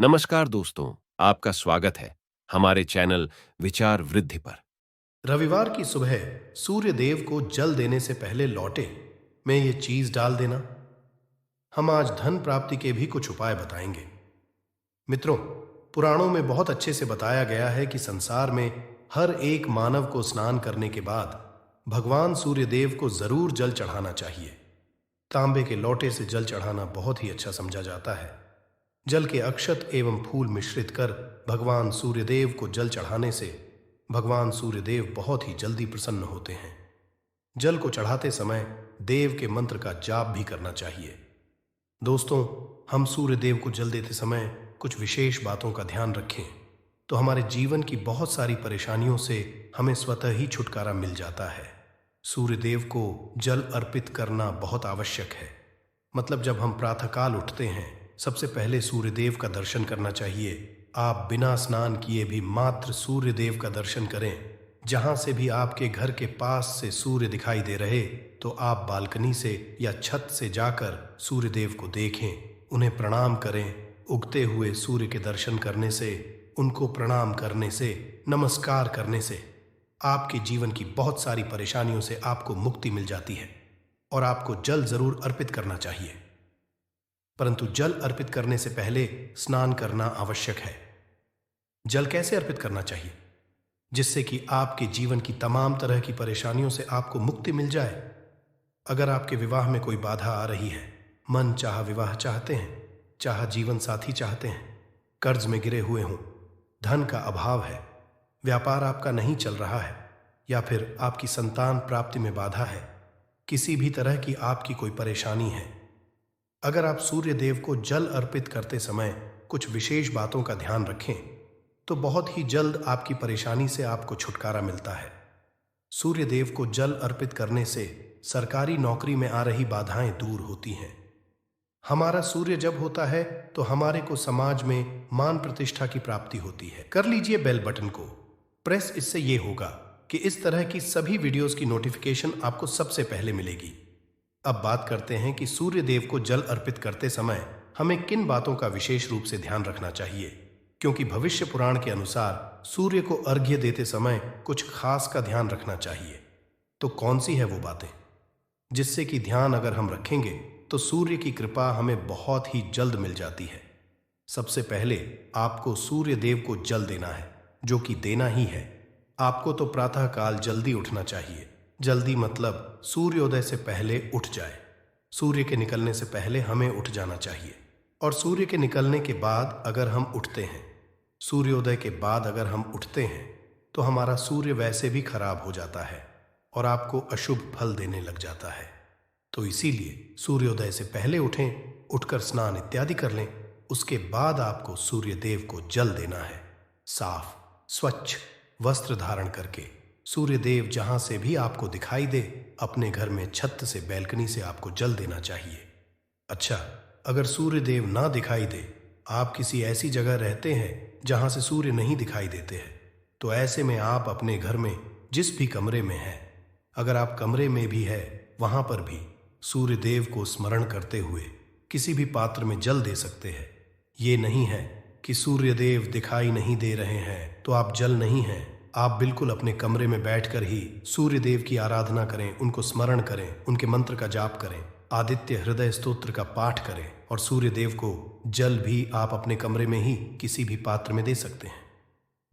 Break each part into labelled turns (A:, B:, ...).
A: नमस्कार दोस्तों, आपका स्वागत है हमारे चैनल विचार वृद्धि पर।
B: रविवार की सुबह सूर्य देव को जल देने से पहले लौटे में ये चीज डाल देना। हम आज धन प्राप्ति के भी कुछ उपाय बताएंगे। मित्रों, पुराणों में बहुत अच्छे से बताया गया है कि संसार में हर एक मानव को स्नान करने के बाद भगवान सूर्य देव को जरूर जल चढ़ाना चाहिए। तांबे के लोटे से जल चढ़ाना बहुत ही अच्छा समझा जाता है। जल के अक्षत एवं फूल मिश्रित कर भगवान सूर्यदेव को जल चढ़ाने से भगवान सूर्यदेव बहुत ही जल्दी प्रसन्न होते हैं। जल को चढ़ाते समय देव के मंत्र का जाप भी करना चाहिए। दोस्तों, हम सूर्यदेव को जल देते समय कुछ विशेष बातों का ध्यान रखें तो हमारे जीवन की बहुत सारी परेशानियों से हमें स्वतः ही छुटकारा मिल जाता है। सूर्यदेव को जल अर्पित करना बहुत आवश्यक है। मतलब जब हम प्रातःकाल उठते हैं, सबसे पहले सूर्यदेव का दर्शन करना चाहिए। आप बिना स्नान किए भी मात्र सूर्यदेव का दर्शन करें। जहां से भी आपके घर के पास से सूर्य दिखाई दे रहे तो आप बालकनी से या छत से जाकर सूर्यदेव को देखें, उन्हें प्रणाम करें। उगते हुए सूर्य के दर्शन करने से, उनको प्रणाम करने से, नमस्कार करने से आपके जीवन की बहुत सारी परेशानियों से आपको मुक्ति मिल जाती है। और आपको जल जरूर अर्पित करना चाहिए, परंतु जल अर्पित करने से पहले स्नान करना आवश्यक है। जल कैसे अर्पित करना चाहिए जिससे कि आपके जीवन की तमाम तरह की परेशानियों से आपको मुक्ति मिल जाए। अगर आपके विवाह में कोई बाधा आ रही है, मन चाह विवाह चाहते हैं, चाह जीवन साथी चाहते हैं, कर्ज में गिरे हुए हों, धन का अभाव है, व्यापार आपका नहीं चल रहा है, या फिर आपकी संतान प्राप्ति में बाधा है, किसी भी तरह की आपकी कोई परेशानी है, अगर आप सूर्य देव को जल अर्पित करते समय कुछ विशेष बातों का ध्यान रखें तो बहुत ही जल्द आपकी परेशानी से आपको छुटकारा मिलता है। सूर्य देव को जल अर्पित करने से सरकारी नौकरी में आ रही बाधाएं दूर होती हैं। हमारा सूर्य जब होता है तो हमारे को समाज में मान प्रतिष्ठा की प्राप्ति होती है। कर लीजिए बेल बटन को प्रेस, इससे यह होगा कि इस तरह की सभी वीडियोस की नोटिफिकेशन आपको सबसे पहले मिलेगी। अब बात करते हैं कि सूर्य देव को जल अर्पित करते समय हमें किन बातों का विशेष रूप से ध्यान रखना चाहिए, क्योंकि भविष्य पुराण के अनुसार सूर्य को अर्घ्य देते समय कुछ खास का ध्यान रखना चाहिए। तो कौन सी है वो बातें जिससे कि ध्यान अगर हम रखेंगे तो सूर्य की कृपा हमें बहुत ही जल्द मिल जाती है। सबसे पहले आपको सूर्य देव को जल देना है, जो कि देना ही है। आपको तो प्रातःकाल जल्दी उठना चाहिए। जल्दी मतलब सूर्योदय से पहले उठ जाए। सूर्य के निकलने से पहले हमें उठ जाना चाहिए। और सूर्य के निकलने के बाद अगर हम उठते हैं, सूर्योदय के बाद अगर हम उठते हैं तो हमारा सूर्य वैसे भी खराब हो जाता है और आपको अशुभ फल देने लग जाता है। तो इसीलिए सूर्योदय से पहले उठें, उठकर स्नान इत्यादि कर लें। उसके बाद आपको सूर्य देव को जल देना है। साफ स्वच्छ वस्त्र धारण करके सूर्य देव जहां से भी आपको दिखाई दे, अपने घर में छत से, बैल्कनी से आपको जल देना चाहिए। अच्छा, अगर सूर्य देव ना दिखाई दे, आप किसी ऐसी जगह रहते हैं जहां से सूर्य नहीं दिखाई देते हैं, तो ऐसे में आप अपने घर में जिस भी कमरे में हैं, अगर आप कमरे में भी है, वहां पर भी सूर्य देव को स्मरण करते हुए किसी भी पात्र में जल दे सकते हैं। ये नहीं है कि सूर्य देव दिखाई नहीं दे रहे हैं तो आप जल नहीं हैं। आप बिल्कुल अपने कमरे में बैठकर ही सूर्य देव की आराधना करें, उनको स्मरण करें, उनके मंत्र का जाप करें, आदित्य हृदय स्तोत्र का पाठ करें। और सूर्य देव को जल भी आप अपने कमरे में ही किसी भी पात्र में दे सकते हैं।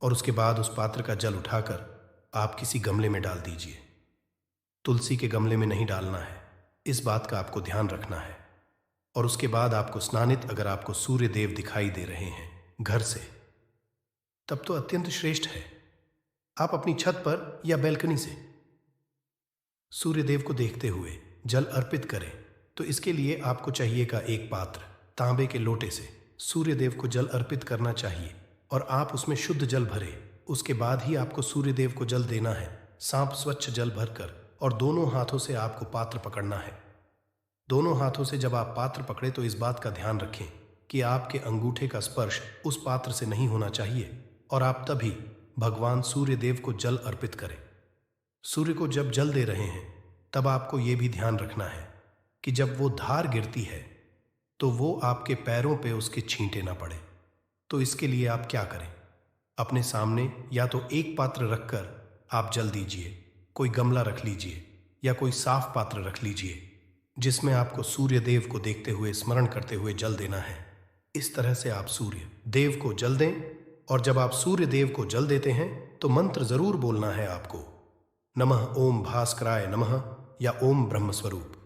B: और उसके बाद उस पात्र का जल उठाकर आप किसी गमले में डाल दीजिए। तुलसी के गमले में नहीं डालना है, इस बात का आपको ध्यान रखना है। और उसके बाद आपको स्नानित, अगर आपको सूर्य देव दिखाई दे रहे हैं घर से, तब तो अत्यंत श्रेष्ठ है। आप अपनी छत पर या बैल्कनी से सूर्य देव को देखते हुए जल अर्पित करें। तो इसके लिए आपको चाहिएगा एक पात्र, तांबे के लोटे से सूर्य देव को जल अर्पित करना चाहिए और आप उसमें शुद्ध जल भरें। उसके बाद ही आपको सूर्य देव को जल देना है, साफ स्वच्छ जल भरकर। और दोनों हाथों से आपको पात्र पकड़ना है। दोनों हाथों से जब आप पात्र पकड़े तो इस बात का ध्यान रखें कि आपके अंगूठे का स्पर्श उस पात्र से नहीं होना चाहिए। और आप तभी भगवान सूर्य देव को जल अर्पित करें। सूर्य को जब जल दे रहे हैं तब आपको यह भी ध्यान रखना है कि जब वो धार गिरती है तो वो आपके पैरों पे उसके छींटे ना पड़े। तो इसके लिए आप क्या करें? अपने सामने या तो एक पात्र रखकर आप जल दीजिए, कोई गमला रख लीजिए या कोई साफ पात्र रख लीजिए जिसमें आपको सूर्य देव को देखते हुए स्मरण करते हुए जल देना है। इस तरह से आप सूर्य देव को जल दें, और जब आप सूर्य देव को जल देते हैं तो मंत्र जरूर बोलना है आपको, नमः ओम भास्कराय नमः या ओम ब्रह्मस्वरूप।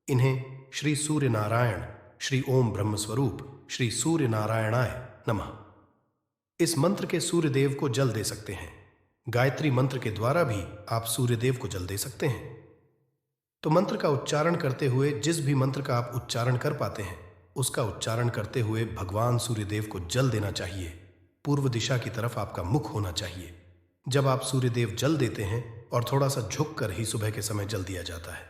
B: इन्हें श्री सूर्य नारायण, श्री ओम ब्रह्मस्वरूप, श्री सूर्य नारायणाय नमः, इस मंत्र के सूर्य देव को जल दे सकते हैं। गायत्री मंत्र के द्वारा भी आप सूर्य देव को जल दे सकते हैं। तो मंत्र का उच्चारण करते हुए, जिस भी मंत्र का आप उच्चारण कर पाते हैं उसका उच्चारण करते हुए भगवान सूर्यदेव को जल देना चाहिए। पूर्व दिशा की तरफ आपका मुख होना चाहिए। जब आप सूर्यदेव जल देते हैं, और थोड़ा सा झुक कर ही सुबह के समय जल दिया जाता है,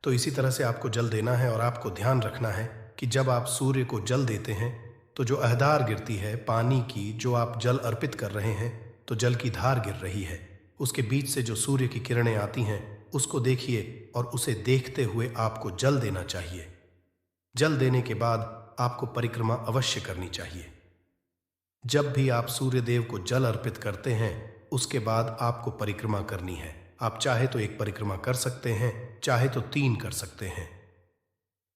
B: तो इसी तरह से आपको जल देना है। और आपको ध्यान रखना है कि जब आप सूर्य को जल देते हैं तो जो अहदार गिरती है पानी की, जो आप जल अर्पित कर रहे हैं, तो जल की धार गिर रही है, उसके बीच से जो सूर्य की किरणें आती हैं उसको देखिए और उसे देखते हुए आपको जल देना चाहिए। जल देने के बाद आपको परिक्रमा अवश्य करनी चाहिए। जब भी आप सूर्य देव को जल अर्पित करते हैं उसके बाद आपको परिक्रमा करनी है। आप चाहे तो एक परिक्रमा कर सकते हैं, चाहे तो 3 कर सकते हैं।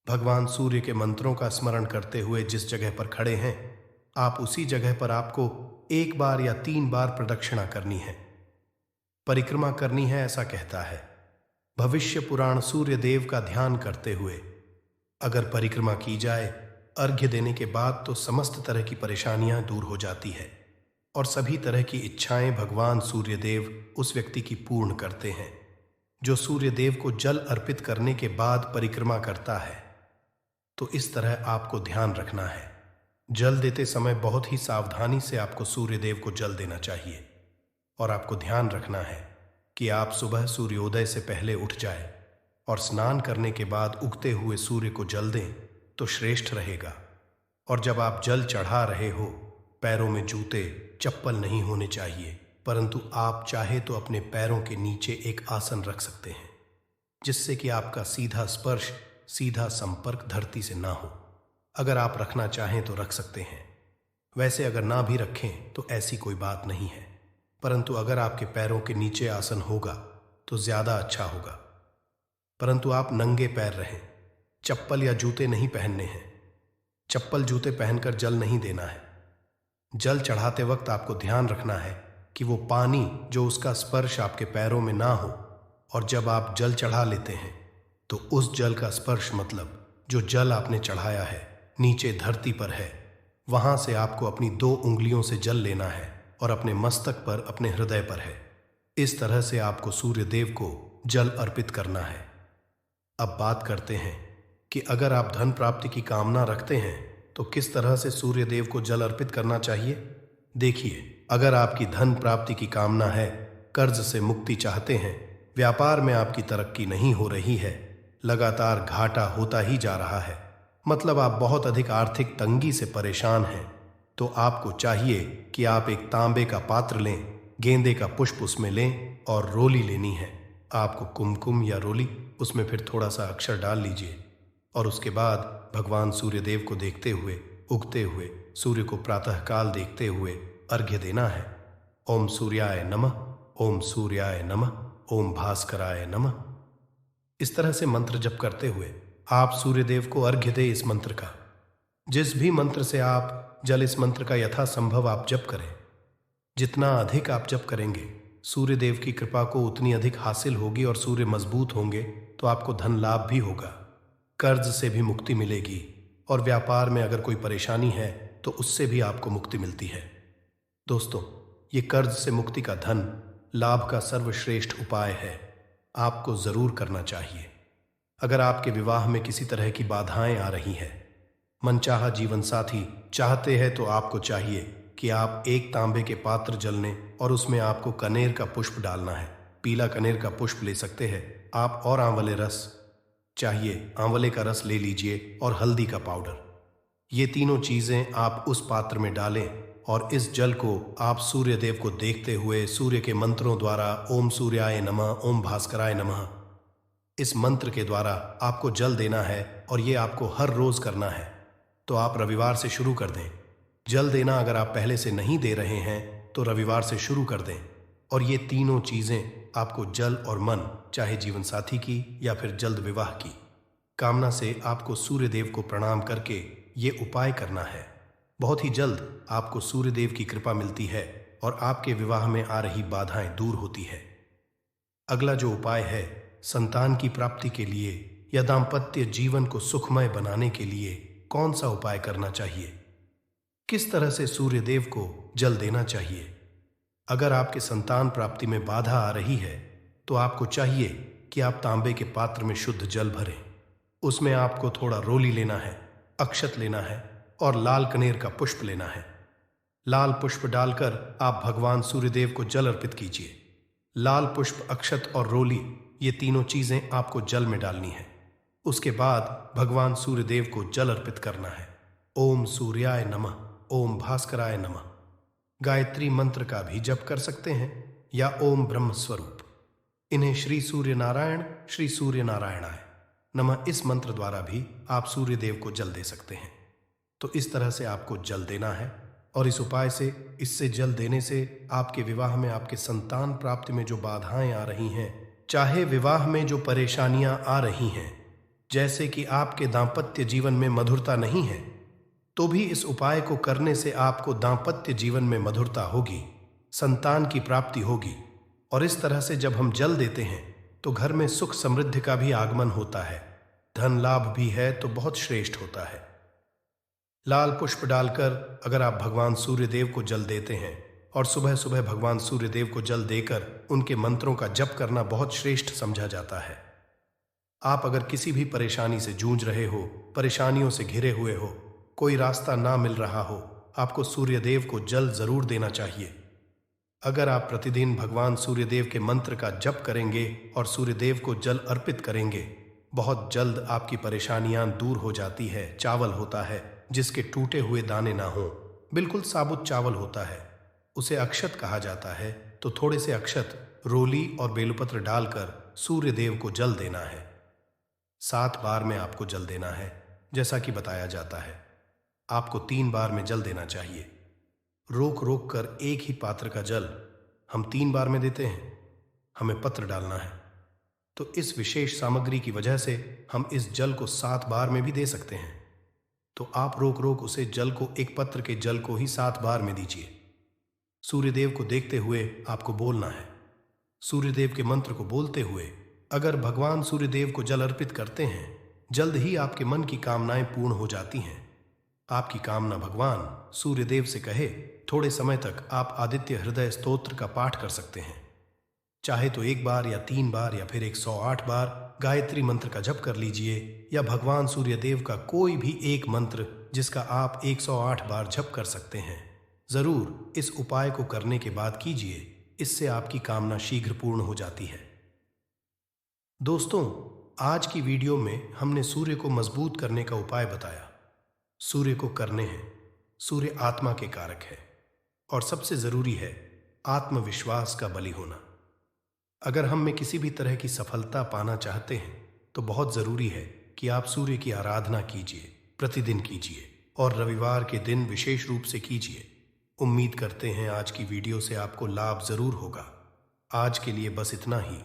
B: भगवान सूर्य के मंत्रों का स्मरण करते हुए जिस जगह पर खड़े हैं, आप उसी जगह पर आपको 1 बार या 3 बार प्रदक्षिणा करनी है, परिक्रमा करनी है, ऐसा कहता है। भविष्य पुराण सूर्य देव का ध्यान करते हुए अगर परिक्रमा की जाए अर्घ्य देने के बाद, तो समस्त तरह की परेशानियां दूर हो जाती है और सभी तरह की इच्छाएं भगवान सूर्य देव उस व्यक्ति की पूर्ण करते हैं जो सूर्य देव को जल अर्पित करने के बाद परिक्रमा करता है। तो इस तरह आपको ध्यान रखना है। जल देते समय बहुत ही सावधानी से आपको सूर्य देव को जल देना चाहिए, और आपको ध्यान रखना है कि आप सुबह सूर्योदय से पहले उठ जाए और स्नान करने के बाद उगते हुए सूर्य को जल दें तो श्रेष्ठ रहेगा। और जब आप जल चढ़ा रहे हो, पैरों में जूते चप्पल नहीं होने चाहिए, परंतु आप चाहे तो अपने पैरों के नीचे एक आसन रख सकते हैं जिससे कि आपका सीधा स्पर्श, सीधा संपर्क धरती से ना हो। अगर आप रखना चाहें तो रख सकते हैं, वैसे अगर ना भी रखें तो ऐसी कोई बात नहीं है, परंतु अगर आपके पैरों के नीचे आसन होगा तो ज्यादा अच्छा होगा। परंतु आप नंगे पैर रहें, चप्पल या जूते नहीं पहनने हैं। चप्पल जूते पहनकर जल नहीं देना है। जल चढ़ाते वक्त आपको ध्यान रखना है कि वो पानी जो उसका स्पर्श आपके पैरों में ना हो, और जब आप जल चढ़ा लेते हैं तो उस जल का स्पर्श, मतलब जो जल आपने चढ़ाया है नीचे धरती पर है, वहां से आपको अपनी 2 उंगलियों से जल लेना है और अपने मस्तक पर, अपने हृदय पर है। इस तरह से आपको सूर्य देव को जल अर्पित करना है। अब बात करते हैं कि अगर आप धन प्राप्ति की कामना रखते हैं तो किस तरह से सूर्य देव को जल अर्पित करना चाहिए। देखिए, अगर आपकी धन प्राप्ति की कामना है, कर्ज से मुक्ति चाहते हैं, व्यापार में आपकी तरक्की नहीं हो रही है, लगातार घाटा होता ही जा रहा है, मतलब आप बहुत अधिक आर्थिक तंगी से परेशान हैं, तो आपको चाहिए कि आप एक तांबे का पात्र लें, गेंदे का पुष्प उसमें लें और रोली लेनी है। आपको कुमकुम या रोली, उसमें फिर थोड़ा सा अक्षर डाल लीजिए, और उसके बाद भगवान सूर्यदेव को देखते हुए, उगते हुए सूर्य को प्रातःकाल देखते हुए अर्घ्य देना है। ओम सूर्याय नमः, ओम सूर्याय नमः, ओम भास्कराय नमः। इस तरह से मंत्र जप करते हुए आप सूर्यदेव को अर्घ्य दें इस मंत्र का। जिस भी मंत्र से आप जल, इस मंत्र का यथासंभव आप जप करें। जितना अधिक आप जप करेंगे, सूर्यदेव की कृपा को उतनी अधिक हासिल होगी और सूर्य मजबूत होंगे तो आपको धन लाभ भी होगा, कर्ज से भी मुक्ति मिलेगी, और व्यापार में अगर कोई परेशानी है तो उससे भी आपको मुक्ति मिलती है। दोस्तों, ये कर्ज से मुक्ति का धन लाभ का सर्वश्रेष्ठ उपाय है, आपको जरूर करना चाहिए। अगर आपके विवाह में किसी तरह की बाधाएं आ रही हैं, मनचाहा जीवन साथी चाहते हैं, तो आपको चाहिए कि आप एक तांबे के पात्र जल लें और उसमें आपको कनेर का पुष्प डालना है। पीला कनेर का पुष्प ले सकते हैं आप, और आंवले रस चाहिए, आंवले का रस ले लीजिए, और हल्दी का पाउडर। ये तीनों चीजें आप उस पात्र में डालें और इस जल को आप सूर्य देव को देखते हुए सूर्य के मंत्रों द्वारा ओम सूर्याय नमः, ओम भास्कराय नमः, इस मंत्र के द्वारा आपको जल देना है, और ये आपको हर रोज करना है। तो आप रविवार से शुरू कर दें। जल देना अगर आप पहले से नहीं दे रहे हैं तो रविवार से शुरू कर दें। और ये तीनों चीजें आपको जल और मन, चाहे जीवन साथी की या फिर जल्द विवाह की कामना से आपको सूर्य देव को प्रणाम करके ये उपाय करना है। बहुत ही जल्द आपको सूर्य देव की कृपा मिलती है और आपके विवाह में आ रही बाधाएं दूर होती है। अगला जो उपाय है, संतान की प्राप्ति के लिए या दाम्पत्य जीवन को सुखमय बनाने के लिए कौन सा उपाय करना चाहिए, किस तरह से सूर्य देव को जल देना चाहिए। अगर आपके संतान प्राप्ति में बाधा आ रही है तो आपको चाहिए कि आप तांबे के पात्र में शुद्ध जल भरें। उसमें आपको थोड़ा रोली लेना है, अक्षत लेना है और लाल कनेर का पुष्प लेना है। लाल पुष्प डालकर आप भगवान सूर्यदेव को जल अर्पित कीजिए। लाल पुष्प, अक्षत और रोली, ये तीनों चीजें आपको जल में डालनी है। उसके बाद भगवान सूर्यदेव को जल अर्पित करना है। ओम सूर्याय नमः, ओम भास्कराय नमः। गायत्री मंत्र का भी जप कर सकते हैं या ओम ब्रह्म स्वरूप। इन्हें श्री सूर्य नारायणाय नमः इस मंत्र द्वारा भी आप सूर्य देव को जल दे सकते हैं। तो इस तरह से आपको जल देना है और इस उपाय से, इससे जल देने से आपके विवाह में, आपके संतान प्राप्ति में जो बाधाएं आ रही हैं, चाहे विवाह में जो परेशानियां आ रही हैं, जैसे कि आपके दाम्पत्य जीवन में मधुरता नहीं है, तो भी इस उपाय को करने से आपको दाम्पत्य जीवन में मधुरता होगी, संतान की प्राप्ति होगी। और इस तरह से जब हम जल देते हैं तो घर में सुख समृद्धि का भी आगमन होता है, धन लाभ भी है तो बहुत श्रेष्ठ होता है। लाल पुष्प डालकर अगर आप भगवान सूर्य देव को जल देते हैं और सुबह सुबह भगवान सूर्य देव को जल देकर उनके मंत्रों का जप करना बहुत श्रेष्ठ समझा जाता है। आप अगर किसी भी परेशानी से जूझ रहे हो, परेशानियों से घिरे हुए हो, कोई रास्ता ना मिल रहा हो, आपको सूर्यदेव को जल जरूर देना चाहिए। अगर आप प्रतिदिन भगवान सूर्यदेव के मंत्र का जप करेंगे और सूर्यदेव को जल अर्पित करेंगे, बहुत जल्द आपकी परेशानियां दूर हो जाती है। चावल होता है जिसके टूटे हुए दाने ना हो, बिल्कुल साबुत चावल होता है, उसे अक्षत कहा जाता है। तो थोड़े से अक्षत, रोली और बेलपत्र डालकर सूर्यदेव को जल देना है। 7 बार में आपको जल देना है, जैसा कि बताया जाता है। आपको 3 बार में जल देना चाहिए। रोक रोक कर एक ही पात्र का जल हम 3 बार में देते हैं, हमें पत्र डालना है। तो इस विशेष सामग्री की वजह से हम इस जल को 7 बार में भी दे सकते हैं। तो आप रोक रोक उसे जल को, एक पत्र के जल को ही 7 बार में दीजिए। सूर्यदेव को देखते हुए आपको बोलना है। सूर्यदेव के मंत्र को बोलते हुए अगर भगवान सूर्यदेव को जल अर्पित करते हैं, जल्द ही आपके मन की कामनाएं पूर्ण हो जाती हैं। आपकी कामना भगवान सूर्यदेव से कहे, थोड़े समय तक आप आदित्य हृदय स्तोत्र का पाठ कर सकते हैं। चाहे तो 1 बार या 3 बार या फिर 108 बार गायत्री मंत्र का जप कर लीजिए, या भगवान सूर्यदेव का कोई भी एक मंत्र जिसका आप 108 बार जप कर सकते हैं। जरूर इस उपाय को करने के बाद कीजिए, इससे आपकी कामना शीघ्र पूर्ण हो जाती है। दोस्तों, आज की वीडियो में हमने सूर्य को मजबूत करने का उपाय बताया। सूर्य को करने हैं। सूर्य आत्मा के कारक है और सबसे जरूरी है आत्मविश्वास का बलि होना। अगर हम में किसी भी तरह की सफलता पाना चाहते हैं तो बहुत जरूरी है कि आप सूर्य की आराधना कीजिए, प्रतिदिन कीजिए और रविवार के दिन विशेष रूप से कीजिए। उम्मीद करते हैं आज की वीडियो से आपको लाभ जरूर होगा। आज के लिए बस इतना ही।